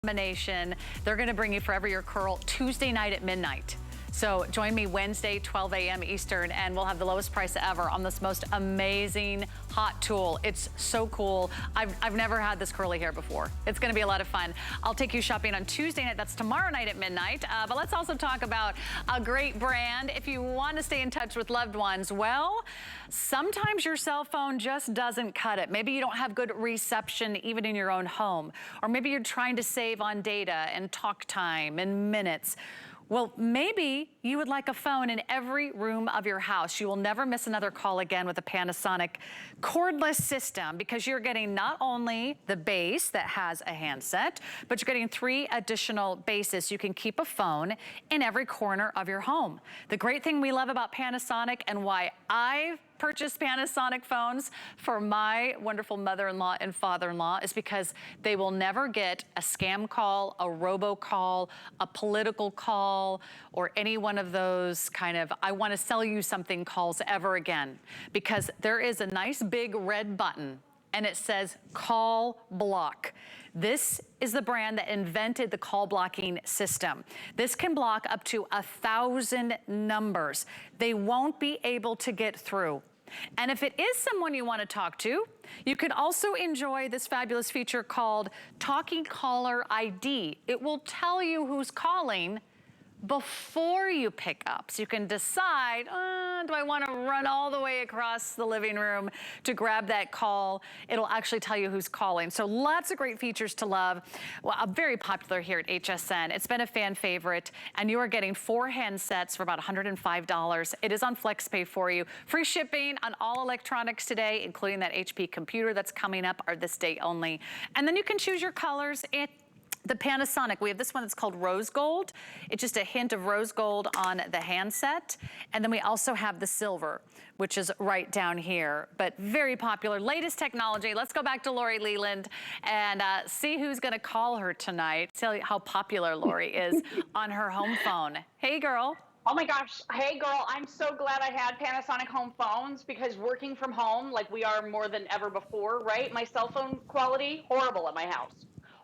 combination. They're going to bring you Forever Your Curl Tuesday night at midnight. So join me Wednesday, 12 a.m. Eastern, and we'll have the lowest price ever on this most amazing hot tool. It's so cool. I've never had this curly hair before. It's gonna be a lot of fun. I'll take you shopping on Tuesday night. That's tomorrow night at midnight. But let's also talk about a great brand. If you want to stay in touch with loved ones, well, sometimes your cell phone just doesn't cut it. Maybe you don't have good reception even in your own home. Or maybe you're trying to save on data and talk time and minutes. Well, maybe you would like a phone in every room of your house. You will never miss another call again with a Panasonic cordless system, because you're getting not only the base that has a handset, but you're getting 3 additional bases. You can keep a phone in every corner of your home. The great thing we love about Panasonic, and why I've purchased Panasonic phones for my wonderful mother-in-law and father-in-law, is because they will never get a scam call, a robocall, a political call, or any one of those kind of I want to sell you something calls ever again. Because there is a nice big red button and it says call block. This is the brand that invented the call blocking system. This can block up to 1,000 numbers. They won't be able to get through. And if it is someone you want to talk to, you can also enjoy this fabulous feature called Talking Caller ID. It will tell you who's calling before you pick up. So you can decide, do I want to run all the way across the living room to grab that call? It'll actually tell you who's calling. So lots of great features to love. Well, very popular here at HSN. It's been a fan favorite, and you are getting 4 handsets for about $105. It is on FlexPay for you. Free shipping on all electronics today, including that HP computer that's coming up, or this day only. And then you can choose your colors. The Panasonic, we have this one that's called Rose Gold. It's just a hint of rose gold on the handset. And then we also have the silver, which is right down here, but very popular. Latest technology. Let's go back to Lori Leland and see who's gonna call her tonight. Tell you how popular Lori is on her home phone. Hey, girl. Oh my gosh. Hey girl, I'm so glad I had Panasonic home phones, because working from home, like we are more than ever before, right? My cell phone quality, horrible at my house.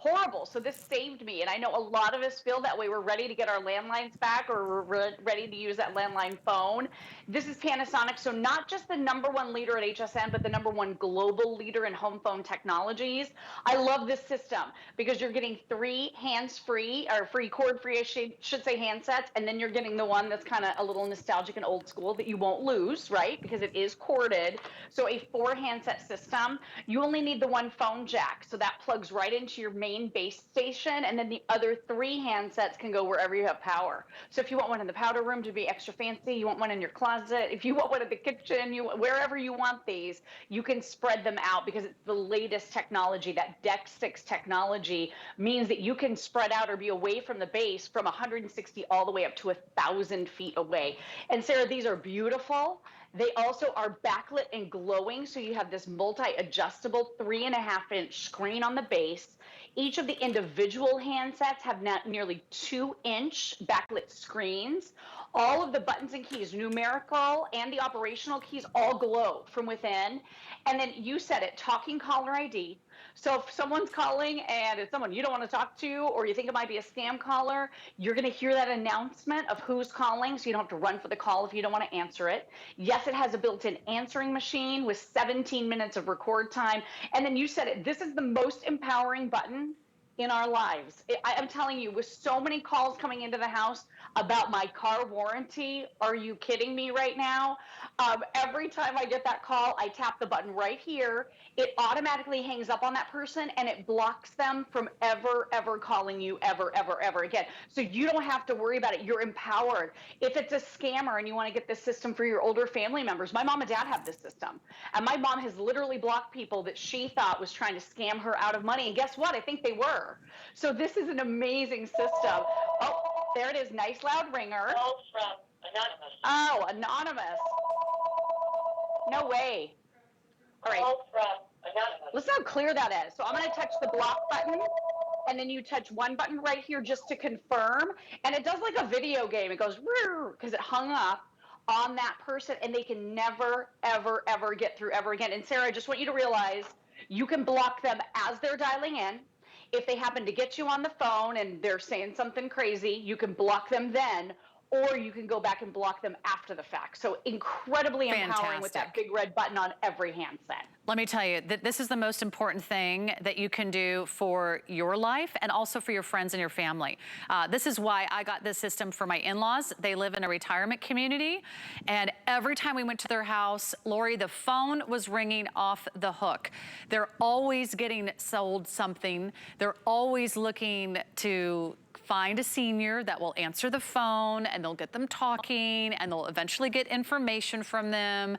Horrible. So this saved me. And I know a lot of us feel that way. We're ready to get our landlines back, or we're ready to use that landline phone. This is Panasonic. So not just the #1 leader at HSN, but the #1 global leader in home phone technologies. I love this system because you're getting 3 hands-free, or free cord-free, I should say, handsets. And then you're getting the one that's kind of a little nostalgic and old school that you won't lose, right? Because it is corded. So a 4 handset system. You only need the 1 phone jack. So that plugs right into your main base station, and then the other 3 handsets can go wherever you have power. So if you want one in the powder room to be extra fancy, you want one in your closet, if you want one in the kitchen, wherever you want these, you can spread them out, because it's the latest technology. That Deck 6 technology means that you can spread out or be away from the base from 160 all the way up to 1,000 feet away. And Sarah, these are beautiful. They also are backlit and glowing, so you have this multi-adjustable 3.5-inch screen on the base. Each of the individual handsets have nearly 2-inch backlit screens. All of the buttons and keys, numerical and the operational keys, all glow from within. And then you said it, Talking Caller ID. So if someone's calling and it's someone you don't want to talk to, or you think it might be a scam caller, you're going to hear that announcement of who's calling, so you don't have to run for the call if you don't want to answer it. Yes, it has a built-in answering machine with 17 minutes of record time. And then you said it, this is the most empowering button in our lives. I'm telling you, with so many calls coming into the house about my car warranty, are you kidding me right now? Every time I get that call, I tap the button right here. It automatically hangs up on that person, and it blocks them from ever calling you ever again. So you don't have to worry about it. You're empowered. If it's a scammer and you want to get this system for your older family members, my mom and dad have this system. And my mom has literally blocked people that she thought was trying to scam her out of money. And guess what? I think they were. So this is an amazing system. Oh, there it is. Nice loud ringer. Call from anonymous. Oh, anonymous. No way. All right. Call from anonymous. Listen how clear that is. So I'm going to touch the block button, and then you touch one button right here just to confirm. And it does like a video game. It goes, because it hung up on that person, and they can never, ever get through ever again. And Sarah, I just want you to realize you can block them as they're dialing in. If they happen to get you on the phone and they're saying something crazy, you can block them then, or you can go back and block them after the fact. So incredibly empowering with that Fantastic. big red button on every handset. Let me tell you that this is the most important thing that you can do for your life and also for your friends and your family. This is why I got this system for my in-laws. They live in a retirement community, and every time we went to their house, Lori, the phone was ringing off the hook. They're always getting sold something. They're always looking to find a senior that will answer the phone, and they'll get them talking, and they'll eventually get information from them.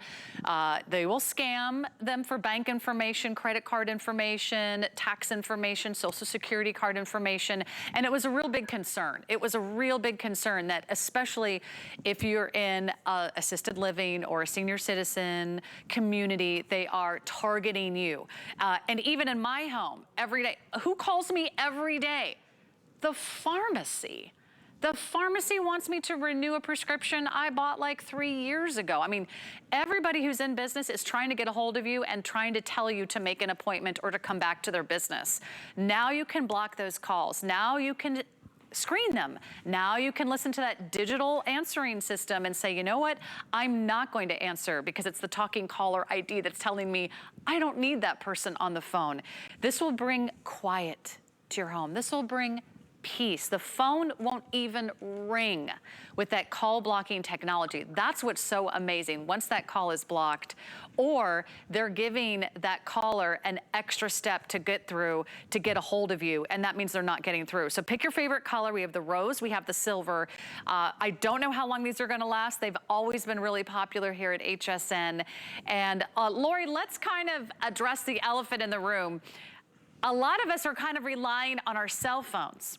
They will scam them for bank information, credit card information, tax information, social security card information. And it was a real big concern. It was a real big concern that, especially if you're in assisted living or a senior citizen community, they are targeting you. And even in my home, every day, who calls me every day? The pharmacy. The pharmacy wants me to renew a prescription I bought like 3 years ago. I mean, everybody who's in business is trying to get a hold of you and trying to tell you to make an appointment or to come back to their business. Now you can block those calls. Now you can screen them. Now you can listen to that digital answering system and say, you know what? I'm not going to answer because it's the Talking Caller ID that's telling me I don't need that person on the phone. This will bring quiet to your home. This will bring peace. The phone won't even ring with that call blocking technology. That's what's so amazing. Once that call is blocked, or they're giving that caller an extra step to get through to get a hold of you, and that means they're not getting through. So pick your favorite color. We have the rose, we have the silver. I don't know how long these are gonna last. They've always been really popular here at HSN. And Lori, let's kind of address the elephant in the room. A lot of us are kind of relying on our cell phones.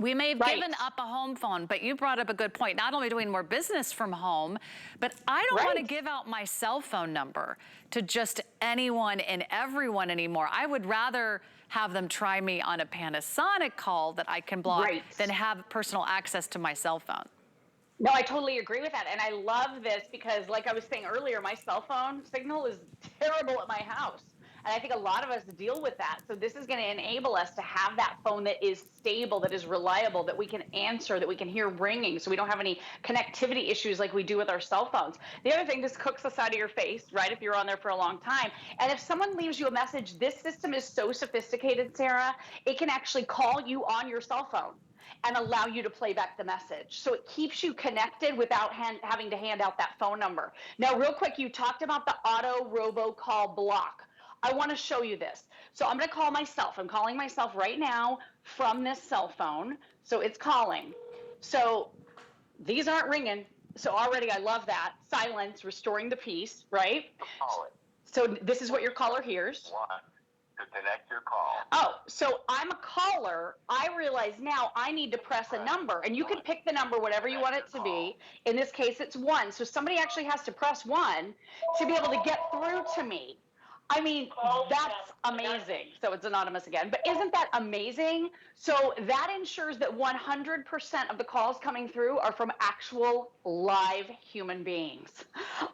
We may have given up a home phone, but you brought up a good point. Not only doing more business from home, but I don't want to give out my cell phone number to just anyone and everyone anymore. I would rather have them try me on a Panasonic call that I can block than have personal access to my cell phone. No, I totally agree with that. And I love this because, like I was saying earlier, my cell phone signal is terrible at my house. And I think a lot of us deal with that. So this is going to enable us to have that phone that is stable, that is reliable, that we can answer, that we can hear ringing, so we don't have any connectivity issues like we do with our cell phones. The other thing, this cooks the side of your face, right, if you're on there for a long time. And if someone leaves you a message, this system is so sophisticated, Sarah, it can actually call you on your cell phone and allow you to play back the message. So it keeps you connected without having to hand out that phone number. Now, real quick, you talked about the auto robocall block. I want to show you this. So I'm going to call myself. I'm calling myself right now from this cell phone. So it's calling. So these aren't ringing. So already I love that. Silence, restoring the peace, right? So this is what your caller hears. To connect your call. Oh, so I'm a caller. I realize now I need to press a number, and you can pick the number, whatever you want it to be. In this case, it's 1. So somebody actually has to press 1 to be able to get through to me. I mean, that's amazing. So it's anonymous again, but isn't that amazing? So that ensures that 100% of the calls coming through are from actual live human beings.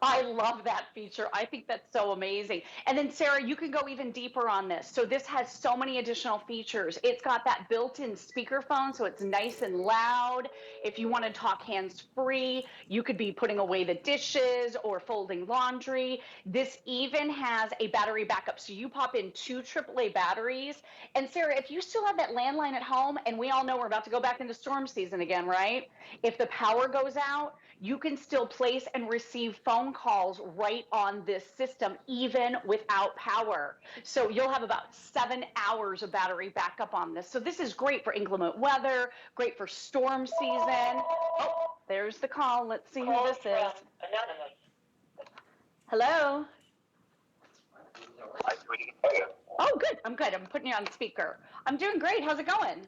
I love that feature. I think that's so amazing. And then Sarah, you can go even deeper on this. So this has so many additional features. It's got that built-in speakerphone, so it's nice and loud. If you want to talk hands-free, you could be putting away the dishes or folding laundry. This even has a battery backup. So you pop in 2 AAA batteries. And Sarah, if you still have that landline at home, and we all know we're about to go back into storm season again, right? If the power goes out, you can still place and receive phone calls right on this system, even without power. So you'll have about 7 hours of battery backup on this. So this is great for inclement weather, great for storm season. Oh, there's the call. Let's see who this is. Hello? Oh, good. I'm good. I'm putting you on speaker. I'm doing great. How's it going?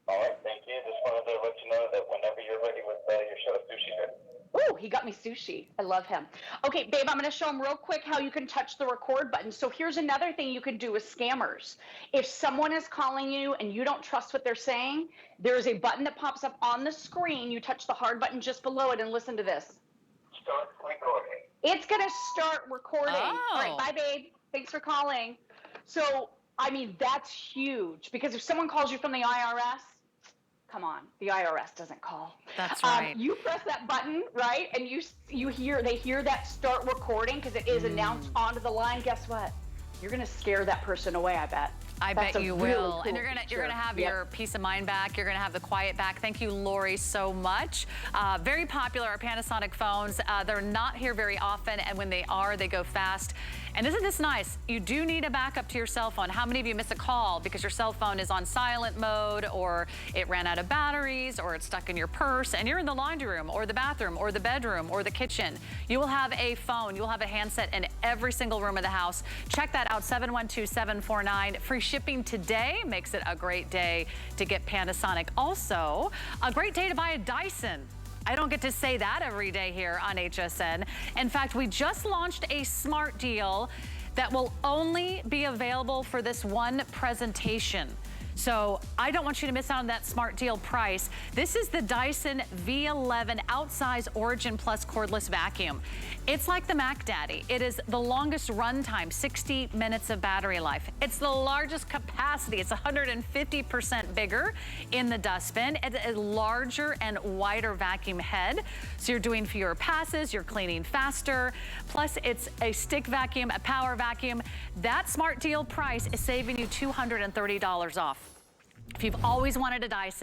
All right, thank you. Just wanted to let you know that whenever you're ready with your show, sushi. Ooh, he got me sushi. I love him. Okay, babe, I'm going to show him real quick how you can touch the record button. So here's another thing you can do with scammers. If someone is calling you and you don't trust what they're saying, there's a button that pops up on the screen. You touch the hard button just below it and listen to this. Start recording. It's going to start recording. Oh. All right, bye, babe. Thanks for calling. So I mean, that's huge because if someone calls you from the IRS, come on, the IRS doesn't call. That's right. You press that button, right, and they hear that start recording because it is announced onto the line. Guess what? You're gonna scare that person away, I bet. I bet you will. Really cool And you're gonna have your peace of mind back. You're gonna have the quiet back. Thank you, Lori, so much. Very popular are Panasonic phones. They're not here very often, and when they are, they go fast. And isn't this nice? You do need a backup to your cell phone. How many of you miss a call because your cell phone is on silent mode, or it ran out of batteries, or it's stuck in your purse, and you're in the laundry room, or the bathroom, or the bedroom, or the kitchen? You will have a phone. You will have a handset in every single room of the house. Check that out, 712-749. Free shipping today makes it a great day to get Panasonic. Also, a great day to buy a Dyson. I don't get to say that every day here on HSN. In fact, we just launched a smart deal that will only be available for this one presentation. So I don't want you to miss out on that smart deal price. This is the Dyson V11 Outsize Origin Plus Cordless Vacuum. It's like the Mac Daddy. It is the longest runtime, 60 minutes of battery life. It's the largest capacity. It's 150% bigger in the dustbin. It's a larger and wider vacuum head. So you're doing fewer passes, you're cleaning faster. Plus it's a stick vacuum, a power vacuum. That smart deal price is saving you $230 off. If you've always wanted a Dyson,